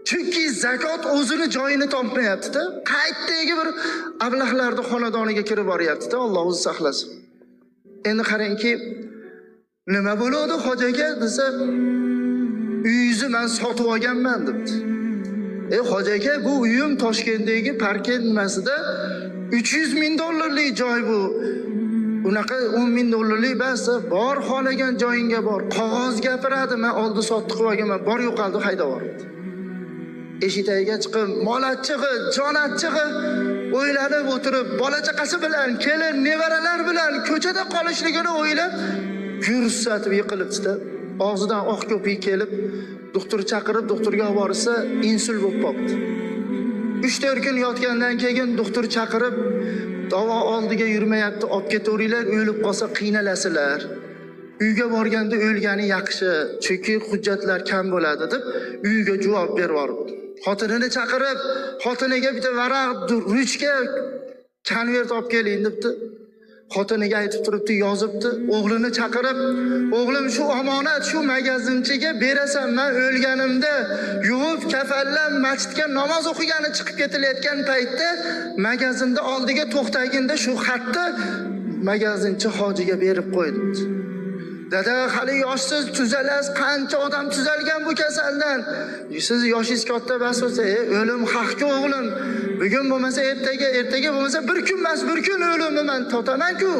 Chunki zakot o'zini joyini topmayapti-da. Qaytdagi bir ablahlarning xonadoniga kirib boryapti-da, Alloh o'zi saqlasin. Endi qarangki, nima bo'ladi hojaga desa, uyingizni men sotib olganman debdi. Hoji aka, bu uyim Toshkentdagi Parkent nimasida $300,000 joy bu. Unaqa $10,000 bas, bor xohlagan joyingga bor. Qog'oz gapiradi, men oldi sotdi qilib olganman. Bor yo'qoldi haydab yubordi. Eshik tagiga chiqib, mol achchig'i, jon achchig'i o'ylanib o'tirib, bola chaqasi bilan, kelin, nevaralar bilan ko'chada qolishligini o'ylab, gursatib yiqilibdi-da. Og'zidan oq ko'pik kelib, doktor chaqirib, doktorga olib borsa, insult bo'lib qoldi. 3-4 kun yotgandan keyin doktor chaqirib, davo oldiga yurmayapti, olib ketaveringlar, o'lib qolsa qiynalasizlar. Uyga borganda o'lgani yaxshi, chunki hujjatlar kam bo'ladi deb uyga javob berib yuboribdi. Xotinini chaqirib, xotiniga bitta varaq, ruchka, konvert olib keling debdi. Xotiniga aytib turibdi, yozibdi. O'g'lini chaqirib, o'g'lim shu omonat shu magazinchiga berasan, men o'lganimda yuvib kafanlab masjidga namoz o'qigani chiqib ketilayotgan paytda magazinda oldiga to'xtaginda shu xatni magazinchi hojiga berib qo'ydi. Dada, hali yoshsiz, tuzalasiz, qancha odam tuzalgan bu kasaldan. Siz yoshingiz katta bas bo'lsa, o'lim haqqa o'g'lim. Bugun bo'lmasa ertaga bo'lmasa bir kun emas, bir kun o'limni men totaman-ku.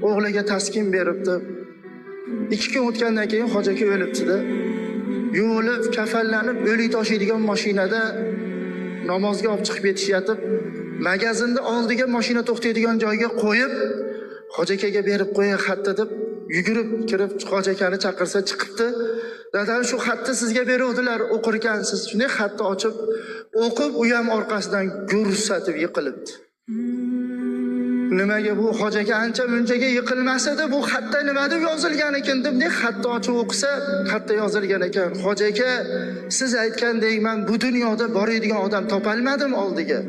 O'g'liga taskin beribdi. 2 kun o'tgandan keyin hoji aka o'libdi-da. Yuvilib, kafanlanib, o'lik tashiydigan mashinada namozga olib chiqib ketishyapti. Magazinda oldiga mashina to'xtaydigan joyga qo'yib, hoji akaga berib qo'ying xatni deb yugurib kirib hoji akani chaqirsa chiqibdi. Dadam shu xatni sizga beruvdilar, o'qirkansiz. Shunday xatni ochib o'qib, u ham orqasidan gursatib yiqilibdi. Nimaga bu hoji aka ancha munchaga yiqilmasa-da, bu xatda nima deb yozilgan ekan deb xatni ochib o'qisa, xatda yozilgan ekan. Hoji aka, siz aytgandek men bu dunyoda boradigan odam topolmadim oldiga.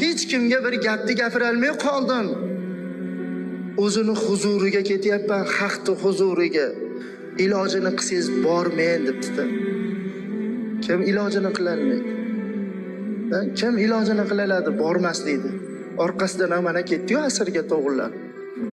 Hech kimga bir gapni gapira olmay qoldim. O'zini huzuriga ketyapman, haqning huzuriga. Ilojini qilsangiz bormen debdi-da. Kim ilojini qilolmaydi? Kim ilojini qiladi, bormaslikni. Orqasidan mana ketdi-yu asrga to'g'rilab.